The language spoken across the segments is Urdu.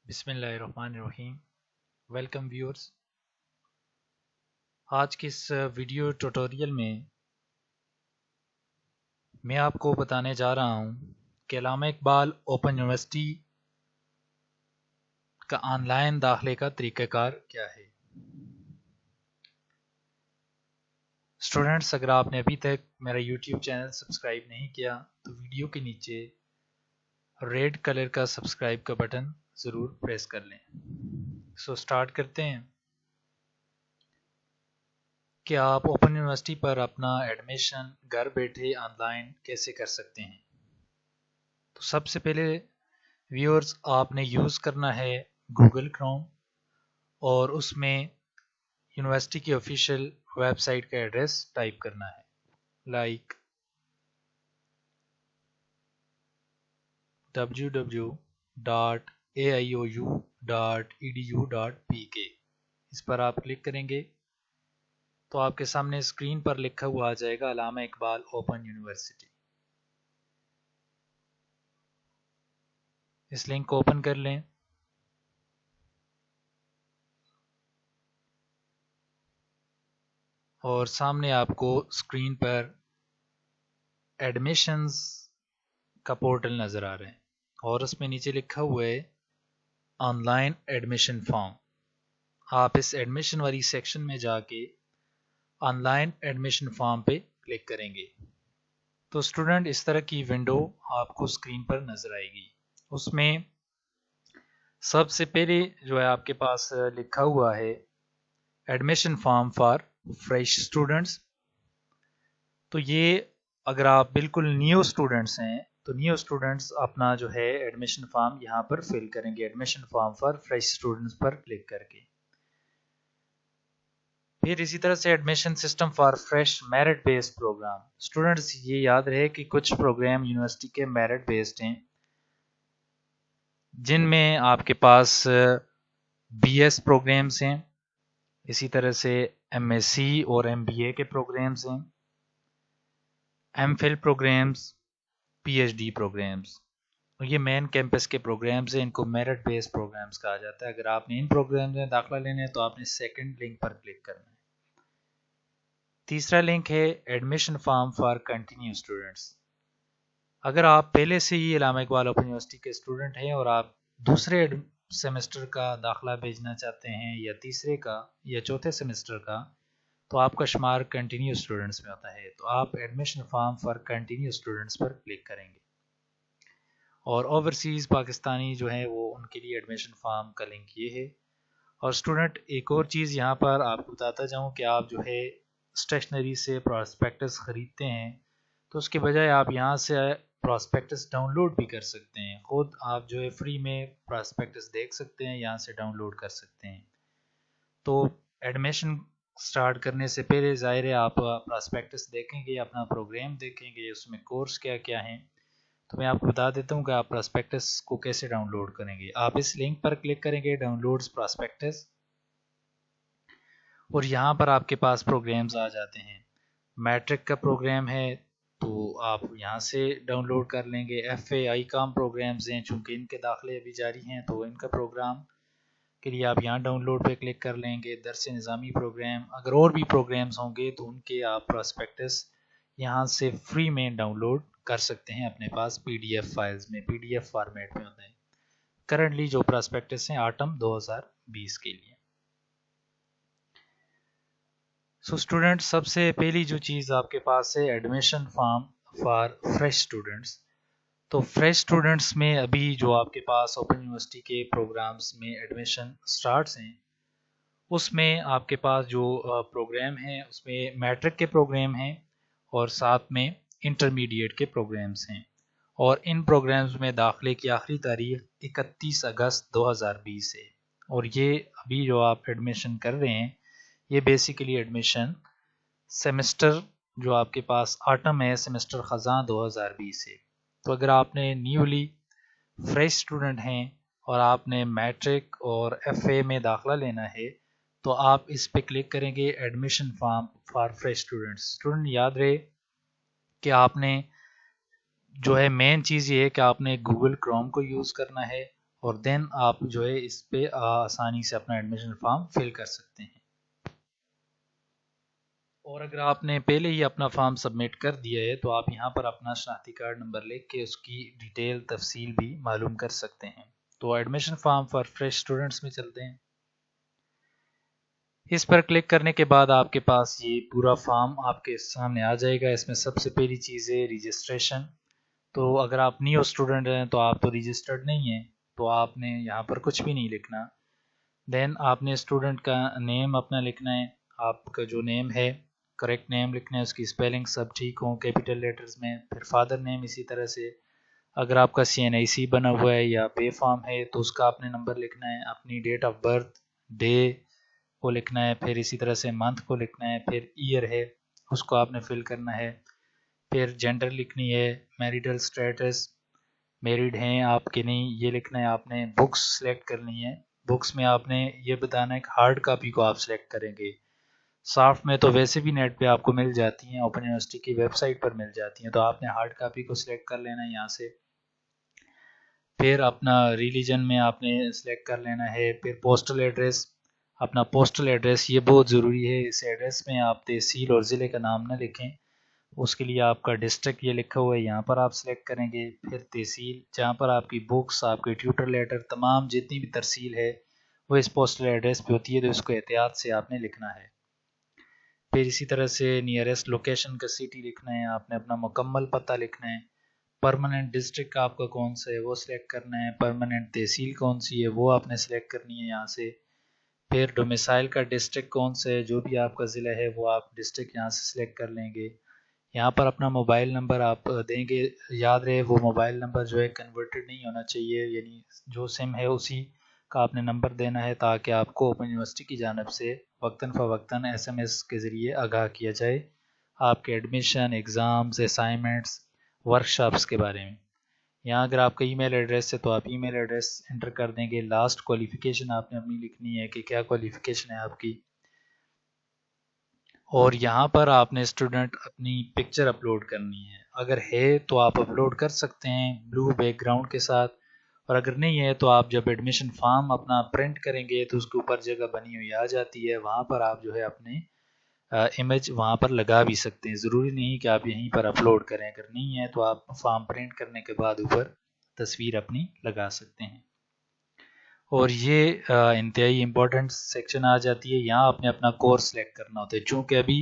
بسم اللہ الرحمن الرحیم۔ ویلکم ویورز، آج کے اس ویڈیو ٹوٹوریل میں میں آپ کو بتانے جا رہا ہوں کہ علامہ اقبال اوپن یونیورسٹی کا آن لائن داخلے کا طریقہ کار کیا ہے۔ اسٹوڈنٹس، اگر آپ نے ابھی تک میرا یوٹیوب چینل سبسکرائب نہیں کیا تو ویڈیو کے نیچے ریڈ کلر کا سبسکرائب کا بٹن ضرور پریس کر لیں۔ سٹارٹ کرتے ہیں کہ آپ اوپن یونیورسٹی پر اپنا ایڈمیشن گھر بیٹھے آن لائن کیسے کر سکتے ہیں۔ تو سب سے پہلے ویورز، آپ نے یوز کرنا ہے گوگل کروم، اور اس میں یونیورسٹی کی آفیشیل ویب سائٹ کا ایڈریس ٹائپ کرنا ہے، لائک www.aiou.edu.pk۔ اس پر آپ کلک کریں گے تو آپ کے سامنے اسکرین پر لکھا ہوا آ جائے گا علامہ اقبال اوپن یونیورسٹی۔ اس لنک کو اوپن کر لیں اور سامنے آپ کو اسکرین پر ایڈمیشنز کا پورٹل نظر آ رہے ہیں، اور اس میں نیچے لکھا ہوا ہے آن لائن ایڈمیشن فارم۔ آپ اس ایڈمیشن والی سیکشن میں جا کے آن لائن ایڈمیشن فارم پہ کلک کریں گے تو اسٹوڈنٹ اس طرح کی ونڈو آپ کو اسکرین پر نظر آئے گی۔ اس میں سب سے پہلے جو ہے آپ کے پاس لکھا ہوا ہے admission form for fresh students. تو یہ اگر آپ بالکل نیو اسٹوڈنٹس ہیں تو نیو اسٹوڈنٹس اپنا جو ہے ایڈمیشن فارم یہاں پر فل کریں گے، admission form for fresh students پر کلک کر کے۔ پھر اسی طرح سے admission system for fresh merit based programme. Students یہ یاد رہے کہ کچھ پروگرام یونیورسٹی کے میرٹ بیسڈ ہیں، جن میں آپ کے پاس بی ایس پروگرامز ہیں، اسی طرح سے ایم ایس سی اور ایم بی اے کے پروگرامز ہیں، M Phil programmes, P H D programmes. یہ مین کیمپس کے پروگرامز ہیں، ان کو میرٹ بیس پروگرامز کہا جاتا ہے۔ اگر آپ نے ان پروگرامز میں داخلہ لینا ہے تو آپ نے سیکنڈ لنک پر کلک کرنا ہے۔ تیسرا لنک ہے admission form for continue students. اگر آپ پہلے سے ہی علامہ اقبال اوپن یونیورسٹی کے اسٹوڈنٹ ہیں اور آپ دوسرے سیمسٹر کا داخلہ بھیجنا چاہتے ہیں، یا تیسرے کا یا چوتھے سیمسٹر کا، تو آپ کا شمار کنٹینیو اسٹوڈنٹس میں ہوتا ہے، تو آپ admission form for continue students پر کلک کریں گے، اور اوورسیز پاکستانی جو ہیں وہ ان کے لیے ایڈمیشن فارم کا لنک یہ ہے۔ اور اسٹوڈنٹ ایک اور چیز یہاں پر آپ کو بتاتا جاؤں کہ آپ جو ہے اسٹیشنری سے پراسپیکٹس خریدتے ہیں تو اس کے بجائے آپ یہاں سے پراسپیکٹس ڈاؤن لوڈ بھی کر سکتے ہیں، خود آپ جو ہے فری میں پراسپیکٹس دیکھ سکتے ہیں، یہاں سے ڈاؤن لوڈ کر سکتے ہیں۔ تو ایڈمیشن سٹارٹ کرنے سے پہلے ظاہر ہے آپ پراسپیکٹس دیکھیں گے، اپنا پروگرام دیکھیں گے، اس میں کورس کیا کیا ہیں۔ تو میں آپ کو بتا دیتا ہوں کہ آپ پراسپیکٹس کو کیسے ڈاؤن لوڈ کریں گے۔ آپ اس لنک پر کلک کریں گے، ڈاؤن لوڈز پراسپیکٹس، اور یہاں پر آپ کے پاس پروگرامز آ جاتے ہیں۔ میٹرک کا پروگرام ہے تو آپ یہاں سے ڈاؤن لوڈ کر لیں گے۔ F A I com programmes ہیں، چونکہ ان کے داخلے ابھی جاری ہیں تو ان کا پروگرام کے لیے آپ یہاں ڈاؤن لوڈ پہ کلک کر لیں گے۔ درس نظامی پروگرام، اگر اور بھی پروگرامز ہوں گے تو ان کے آپ پراسپیکٹس یہاں سے فری میں ڈاؤن لوڈ کر سکتے ہیں اپنے پاس پی ڈی ایف فائلز میں، پی ڈی ایف فارمیٹ میں ہوتے ہیں۔ کرنٹلی جو پراسپیکٹس ہیں آٹم 2020 کے لیے۔ اسٹوڈنٹ، سب سے پہلی جو چیز آپ کے پاس ہے admission form for fresh students. تو فریش اسٹوڈنٹس میں ابھی جو آپ کے پاس اوپن یونیورسٹی کے پروگرامز میں ایڈمیشن سٹارٹس ہیں، اس میں آپ کے پاس جو پروگرام ہیں اس میں میٹرک کے پروگرام ہیں اور ساتھ میں انٹرمیڈیٹ کے پروگرامز ہیں، اور ان پروگرامز میں داخلے کی آخری تاریخ 31 اگست 2020 ہے۔ اور یہ ابھی جو آپ ایڈمیشن کر رہے ہیں یہ بیسیکلی ایڈمیشن سیمسٹر جو آپ کے پاس آٹم ہے، سیمسٹر خزاں 2020 ہے۔ تو اگر آپ نے نیولی فریش اسٹوڈنٹ ہیں اور آپ نے میٹرک اور ایف اے میں داخلہ لینا ہے تو آپ اس پہ کلک کریں گے admission form for fresh students. Student یاد رہے کہ آپ نے جو ہے مین چیز یہ ہے کہ آپ نے گوگل کروم کو یوز کرنا ہے، اور دین آپ جو ہے اس پہ آسانی سے اپنا ایڈمیشن فارم فل کر سکتے ہیں۔ اور اگر آپ نے پہلے ہی اپنا فارم سبمٹ کر دیا ہے تو آپ یہاں پر اپنا شناختی کارڈ نمبر لکھ کے اس کی ڈیٹیل تفصیل بھی معلوم کر سکتے ہیں۔ تو admission form for fresh students میں چلتے ہیں۔ اس پر کلک کرنے کے بعد آپ کے پاس یہ پورا فارم آپ کے سامنے آ جائے گا۔ اس میں سب سے پہلی چیز ہے رجسٹریشن۔ تو اگر آپ نیو اسٹوڈنٹ ہیں تو آپ تو رجسٹرڈ نہیں ہیں، تو آپ نے یہاں پر کچھ بھی نہیں لکھنا۔ دین آپ نے اسٹوڈنٹ کا نیم اپنا لکھنا ہے، آپ کا جو نیم ہے کریکٹ نیم لکھنا ہے، اس کی اسپیلنگ سب ٹھیک ہوں کیپیٹل لیٹرز میں۔ پھر فادر نیم اسی طرح سے، اگر آپ کا CNIC بنا ہوا ہے یا پے فارم ہے تو اس کا آپ نے نمبر لکھنا ہے، اپنی ڈیٹ آف برتھ ڈے کو لکھنا ہے، پھر اسی طرح سے منتھ کو لکھنا ہے، پھر ایئر ہے اس کو آپ نے فل کرنا ہے، پھر جینڈر لکھنی ہے، میریٹل سٹیٹس میریڈ ہیں آپ کے نہیں یہ لکھنا ہے آپ نے، بکس سلیکٹ کرنی ہے، بکس میں آپ نے یہ بتانا ہے کہ ہارڈ کاپی کو آپ سلیکٹ کریں گے، سافٹ میں تو ویسے بھی نیٹ پہ آپ کو مل جاتی ہیں، اوپن یونیورسٹی کی ویب سائٹ پر مل جاتی ہیں، تو آپ نے ہارڈ کاپی کو سلیکٹ کر لینا ہے یہاں سے۔ پھر اپنا ریلیجن میں آپ نے سلیکٹ کر لینا ہے، پھر پوسٹل ایڈریس، اپنا پوسٹل ایڈریس یہ بہت ضروری ہے، اس ایڈریس میں آپ تحصیل اور ضلع کا نام نہ لکھیں، اس کے لیے آپ کا ڈسٹرکٹ یہ لکھا ہوا ہے یہاں پر آپ سلیکٹ کریں گے، پھر تحصیل جہاں پر آپ کی بکس آپ کے ٹیوٹر لیٹر تمام جتنی بھی ترسیل ہے وہ اس پوسٹل ایڈریس پہ ہوتی ہے، تو اس کو احتیاط سے آپ نے لکھنا ہے۔ پھر اسی طرح سے نیئرسٹ لوکیشن کا سٹی لکھنا ہے، آپ نے اپنا مکمل پتہ لکھنا ہے، پرماننٹ ڈسٹرکٹ آپ کا کون سا ہے وہ سلیکٹ کرنا ہے، پرماننٹ تحصیل کون سی ہے وہ آپ نے سلیکٹ کرنی ہے یہاں سے، پھر ڈومیسائل کا ڈسٹرکٹ کون سا ہے جو بھی آپ کا ضلع ہے وہ آپ ڈسٹرکٹ یہاں سے سلیکٹ کر لیں گے۔ یہاں پر اپنا موبائل نمبر آپ دیں گے، یاد رہے وہ موبائل نمبر جو ہے کنورٹڈ نہیں ہونا چاہیے، یعنی جو سم ہے اسی کا آپ نے نمبر دینا ہے تاکہ آپ کو اوپن یونیورسٹی کی جانب سے وقتاً فوقتاً SMS کے ذریعے آگاہ کیا جائے آپ کے ایڈمیشن، ایگزامز، اسائنمنٹس، ورکشاپس کے بارے میں۔ یہاں اگر آپ کا ای میل ایڈریس ہے تو آپ ای میل ایڈریس انٹر کر دیں گے، لاسٹ کوالیفیکیشن آپ نے اپنی لکھنی ہے کہ کیا کوالیفیکیشن ہے آپ کی، اور یہاں پر آپ نے اسٹوڈنٹ اپنی پکچر اپلوڈ کرنی ہے، اگر ہے تو آپ اپلوڈ کر سکتے ہیں بلو بیک گراؤنڈ کے ساتھ، اور اگر نہیں ہے تو آپ جب ایڈمیشن فارم اپنا پرنٹ کریں گے تو اس کے اوپر جگہ بنی ہوئی آ جاتی ہے، وہاں پر آپ جو ہے اپنے امیج وہاں پر لگا بھی سکتے ہیں، ضروری نہیں کہ آپ یہیں پر اپلوڈ کریں، اگر نہیں ہے تو آپ فارم پرنٹ کرنے کے بعد اوپر تصویر اپنی لگا سکتے ہیں۔ اور یہ انتہائی امپورٹنٹ سیکشن آ جاتی ہے، یہاں آپ نے اپنا کورس سلیکٹ کرنا ہوتا ہے، چونکہ ابھی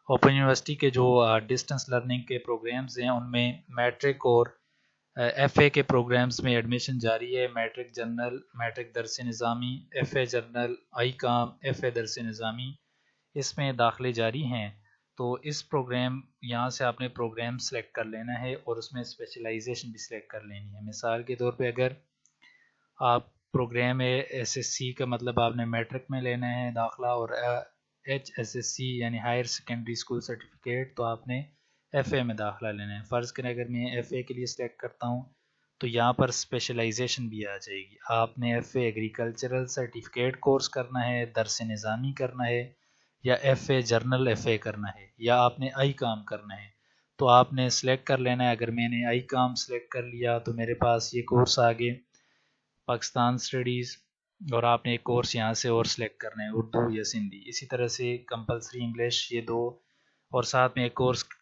اوپن یونیورسٹی کے جو ڈسٹنس لرننگ کے پروگرامز ہیں ان میں میٹرک اور FA کے پروگرامز میں ایڈمیشن جاری ہے، میٹرک جنرل، میٹرک درس نظامی، FA جنرل، ICOM، FA درس نظامی، اس میں داخلے جاری ہیں، تو اس پروگرام یہاں سے آپ نے پروگرام سلیکٹ کر لینا ہے اور اس میں اسپیشلائزیشن بھی سلیکٹ کر لینی ہے۔ مثال کے طور پہ اگر آپ پروگرام SSC کا مطلب آپ نے میٹرک میں لینا ہے داخلہ، اور HSSC یعنی ہائر سیکنڈری اسکول سرٹیفکیٹ تو آپ نے FA میں داخلہ لینا ہے۔ فرض کریں اگر میں FA کے لیے سلیکٹ کرتا ہوں تو یہاں پر اسپیشلائزیشن بھی آ جائے گی، آپ نے FA ایگریکلچرل سرٹیفکیٹ کورس کرنا ہے، درس نظامی کرنا ہے، یا FA جرنل FA کرنا ہے، یا آپ نے ICOM کرنا ہے، تو آپ نے سلیکٹ کر لینا ہے۔ اگر میں نے ICOM سلیکٹ کر لیا تو میرے پاس یہ کورس آگے پاکستان اسٹڈیز، اور آپ نے ایک کورس یہاں سے اور سلیکٹ کرنا ہے اردو یا سندھی، اسی طرح سے کمپلسری انگلش یہ دو، اور ساتھ میں ایک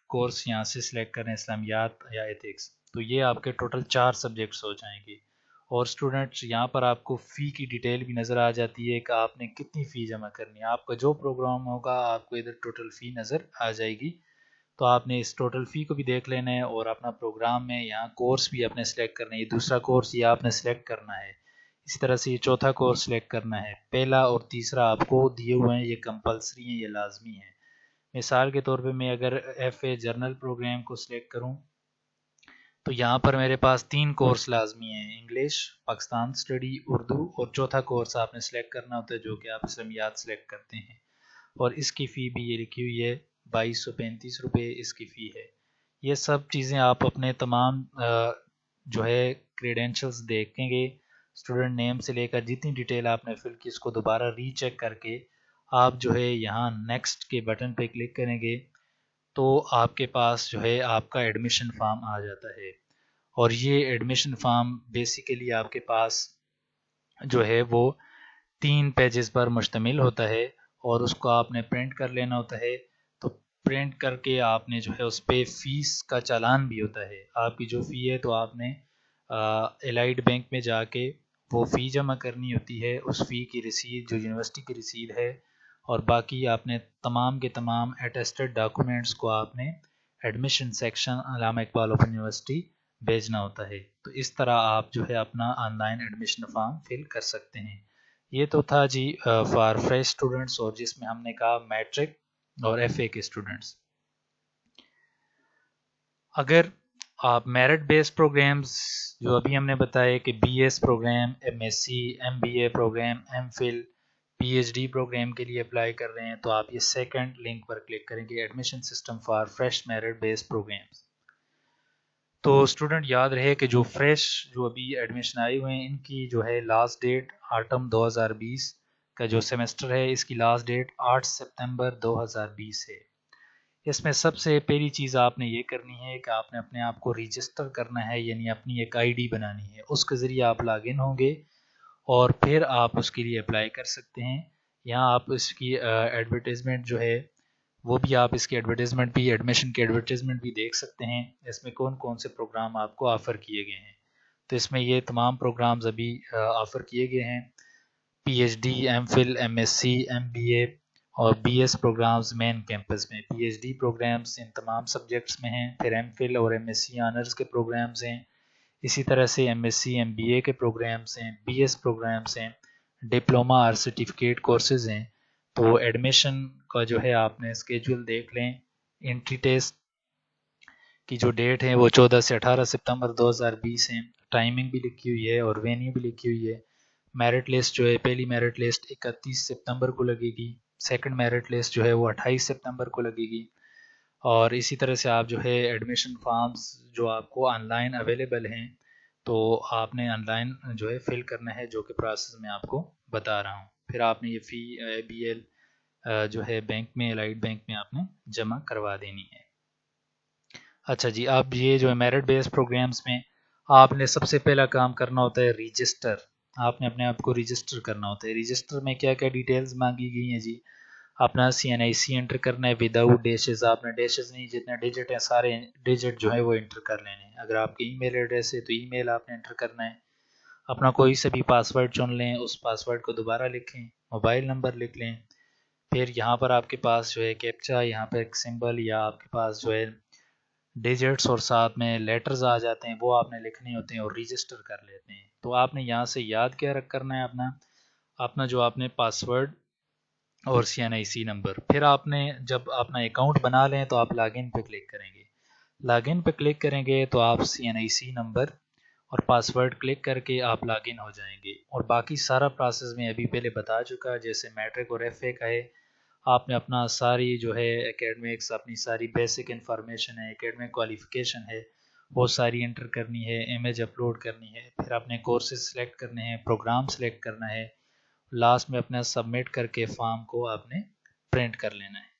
کورس یہاں سے سلیکٹ کرنا ہے اسلامیات یا ایتھکس، تو یہ آپ کے ٹوٹل 4 سبجیکٹس ہو جائیں گے۔ اور اسٹوڈنٹس یہاں پر آپ کو فی کی ڈیٹیل بھی نظر آ جاتی ہے کہ آپ نے کتنی فی جمع کرنی ہے، آپ کا جو پروگرام ہوگا آپ کو ادھر ٹوٹل فی نظر آ جائے گی، تو آپ نے اس ٹوٹل فی کو بھی دیکھ لینا ہے، اور اپنا پروگرام میں یہاں کورس بھی آپ نے سلیکٹ کرنا ہے، یہ دوسرا کورس یہ آپ نے سلیکٹ کرنا ہے، اسی طرح سے یہ چوتھا کورس سلیکٹ کرنا ہے، پہلا اور تیسرا آپ کو دیے ہوئے ہیں، یہ کمپلسری ہیں، یہ لازمی ہیں۔ مثال کے طور پہ میں اگر FA جرنل پروگرام کو سلیکٹ کروں تو یہاں پر میرے پاس 3 کورس لازمی ہیں، انگلش، پاکستان اسٹڈی، اردو، اور چوتھا کورس آپ نے سلیکٹ کرنا ہوتا ہے جو کہ آپ اسلامیات سلیکٹ کرتے ہیں، اور اس کی فی بھی یہ لکھی ہوئی ہے 2235 روپے اس کی فی ہے۔ یہ سب چیزیں آپ اپنے تمام جو ہے کریڈینشلز دیکھیں گے، اسٹوڈنٹ نیم سے لے کر جتنی ڈیٹیل آپ نے فل کی اس کو دوبارہ ری چیک کر کے آپ جو ہے یہاں نیکسٹ کے بٹن پہ کلک کریں گے تو آپ کے پاس جو ہے آپ کا ایڈمیشن فارم آ جاتا ہے، اور یہ ایڈمیشن فارم بیسیکلی آپ کے پاس جو ہے وہ 3 پیجز پر مشتمل ہوتا ہے اور اس کو آپ نے پرنٹ کر لینا ہوتا ہے. تو پرنٹ کر کے آپ نے جو ہے اس پہ فیس کا چالان بھی ہوتا ہے. آپ کی جو فی ہے تو آپ نے الائڈ بینک میں جا کے وہ فی جمع کرنی ہوتی ہے. اس فی کی رسید جو یونیورسٹی کی رسید ہے اور باقی آپ نے تمام کے تمام اٹیسٹڈ ڈاکومنٹس کو آپ نے ایڈمیشن سیکشن علامہ اقبال اوپن یونیورسٹی بھیجنا ہوتا ہے. تو اس طرح آپ جو ہے اپنا on line admission form fill کر سکتے ہیں. یہ تو تھا جی فار فریش اسٹوڈنٹس اور جس میں ہم نے کہا میٹرک اور ایف اے کے اسٹوڈنٹس. اگر آپ میرٹ بیس پروگرامز جو ابھی ہم نے بتایا کہ B S program, M S C, M B A program, M Phil, P H D program کے لیے اپلائی کر رہے ہیں تو آپ یہ سیکنڈ لنک پر کلک کریں گے، admission system for fresh merit base programmes. تو اسٹوڈنٹ یاد رہے کہ جو فریش جو ابھی ایڈمیشن آئے ہوئے ہیں ان کی جو ہے لاسٹ ڈیٹ آٹم 2020 کا جو سیمسٹر ہے اس کی لاسٹ ڈیٹ 8 سپتمبر 2020 ہے. اس میں سب سے پہلی چیز آپ نے یہ کرنی ہے کہ آپ نے اپنے آپ کو رجسٹر کرنا ہے، یعنی اپنی ایک آئی ڈی بنانی ہے. اس کے ذریعے آپ لاگ ان ہوں گے اور پھر آپ اس کے لیے اپلائی کر سکتے ہیں. یہاں آپ اس کی ایڈورٹیزمنٹ جو ہے وہ بھی آپ اس کی ایڈورٹیزمنٹ بھی ایڈمیشن کی ایڈورٹیزمنٹ بھی دیکھ سکتے ہیں. اس میں کون کون سے پروگرام آپ کو آفر کیے گئے ہیں. تو اس میں یہ تمام پروگرامز ابھی آفر کیے گئے ہیں. P H D, M Phil, M S C, M B A اور B S programs main campus میں. پی ایچ ڈی پروگرامز ان تمام سبجیکٹس میں ہیں. پھر ایم فل اور ایم ایس سی آنرز کے پروگرامز ہیں. اسی طرح سے M S C, M B A کے پروگرامز ہیں، بی ایس پروگرامز ہیں، ڈپلوما اور سرٹیفکیٹ کورسز ہیں. تو ایڈمیشن کا جو ہے آپ نے اسکیجول دیکھ لیں. انٹری ٹیسٹ کی جو ڈیٹ ہے وہ 14 سے 18 ستمبر 2020 ہے. ٹائمنگ بھی لکھی ہوئی ہے اور وینیو بھی لکھی ہوئی ہے. میرٹ لسٹ جو ہے پہلی میرٹ لسٹ 31 سپتمبر کو لگے گی. سیکنڈ میرٹ لسٹ جو ہے وہ 28 سپتمبر کو لگے گی. اور اسی طرح سے آپ جو ہے ایڈمیشن فارمز جو آپ کو آن لائن اویلیبل ہیں تو آپ نے آن لائن جو ہے فل کرنا ہے، جو کہ پروسیس میں آپ کو بتا رہا ہوں. پھر آپ نے یہ فی بی ایل جو ہے بینک میں الائڈ بینک میں آپ نے جمع کروا دینی ہے. اچھا جی، اب یہ جو ہے میرٹ بیس پروگرامز میں آپ نے سب سے پہلا کام کرنا ہوتا ہے رجسٹر. آپ نے اپنے آپ کو رجسٹر کرنا ہوتا ہے. رجسٹر میں کیا کیا ڈیٹیلز مانگی گئی ہیں جی؟ اپنا سی این آئی سی انٹر کرنا ہے وداؤٹ ڈیشز. آپ نے ڈیشز نہیں، جتنے ڈیجٹ ہیں سارے ڈیجٹ جو ہے وہ انٹر کر لینے ہیں. اگر آپ کی ای میل ایڈریس ہے تو ای میل آپ نے انٹر کرنا ہے. اپنا کوئی سے بھی پاسورڈ چن لیں، اس پاسورڈ کو دوبارہ لکھیں، موبائل نمبر لکھ لیں. پھر یہاں پر آپ کے پاس جو ہے کیپچا، یہاں پہ ایک سمبل یا آپ کے پاس جو ہے ڈیجٹس اور ساتھ میں لیٹرز آ جاتے ہیں، وہ آپ نے لکھنے ہوتے ہیں اور رجسٹر کر لیتے ہیں. تو آپ نے یہاں سے یاد کیا رکھ کرنا ہے اپنا جو آپ نے پاسورڈ اور سی این آئی سی نمبر. پھر آپ نے جب اپنا اکاؤنٹ بنا لیں تو آپ لاگ ان پہ کلک کریں گے. لاگ ان پہ کلک کریں گے تو آپ سی این آئی سی نمبر اور پاسورڈ کلک کر کے آپ لاگ ان ہو جائیں گے. اور باقی سارا پروسیس میں ابھی پہلے بتا چکا، جیسے میٹرک اور ایف اے کا ہے آپ نے اپنا ساری جو ہے اکیڈمکس، اپنی ساری بیسک انفارمیشن ہے، اکیڈمک کوالیفیکیشن ہے، وہ ساری انٹر کرنی ہے، امیج اپلوڈ کرنی ہے. پھر اپنے کورسز سلیکٹ کرنے ہیں، پروگرام سلیکٹ کرنا ہے. لاسٹ میں اپنا سبمٹ کر کے فارم کو آپ نے پرنٹ کر لینا ہے.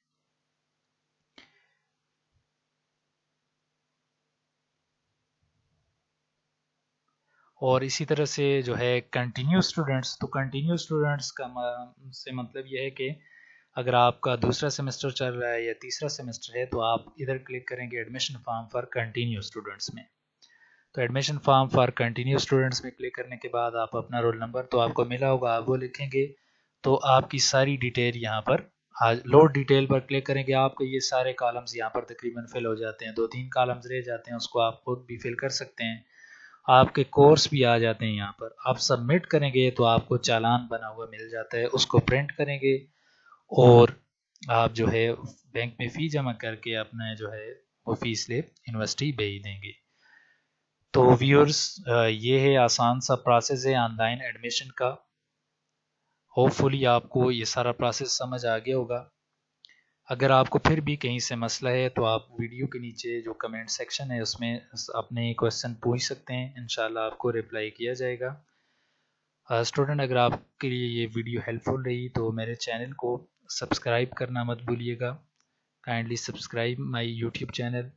اور اسی طرح سے جو ہے کنٹینیو اسٹوڈنٹس، تو کنٹینیو اسٹوڈنٹس کا سے مطلب یہ ہے کہ اگر آپ کا دوسرا سیمسٹر چل رہا ہے یا تیسرا سیمسٹر ہے تو آپ ادھر کلک کریں گے admission form for continue students میں. تو admission form for continue students میں کلک کرنے کے بعد آپ اپنا رول نمبر تو آپ کو ملا ہوگا، آپ وہ لکھیں گے. تو آپ کی ساری ڈیٹیل یہاں پر لوڈ ڈیٹیل پر کلک کریں گے. آپ کو یہ سارے کالمز یہاں پر تقریباً فل ہو جاتے ہیں. 2-3 کالمز رہ جاتے ہیں، اس کو آپ خود بھی فل کر سکتے ہیں. آپ کے کورس بھی آ جاتے ہیں یہاں پر. آپ سبمٹ کریں گے تو آپ کو چالان بنا ہوا مل جاتا ہے، اس کو پرنٹ کریں گے اور آپ جو ہے بینک میں فی جمع کر کے اپنا جو ہے وہ فی سلپ یونیورسٹی بھیج دیں گے. تو ویورز یہ ہے آسان سا پروسیس ہے آن لائن ایڈمیشن کا. ہوپ فلی آپ کو یہ سارا پروسیس سمجھ آ گیا ہوگا. اگر آپ کو پھر بھی کہیں سے مسئلہ ہے تو آپ ویڈیو کے نیچے جو کمنٹ سیکشن ہے اس میں اپنے کویسچن پوچھ سکتے ہیں، انشاءاللہ آپ کو رپلائی کیا جائے گا. اسٹوڈنٹ اگر آپ کے لیے یہ ویڈیو ہیلپ فل رہی تو میرے چینل کو سبسکرائب کرنا مت بھولیے گا. Kindly subscribe my YouTube channel.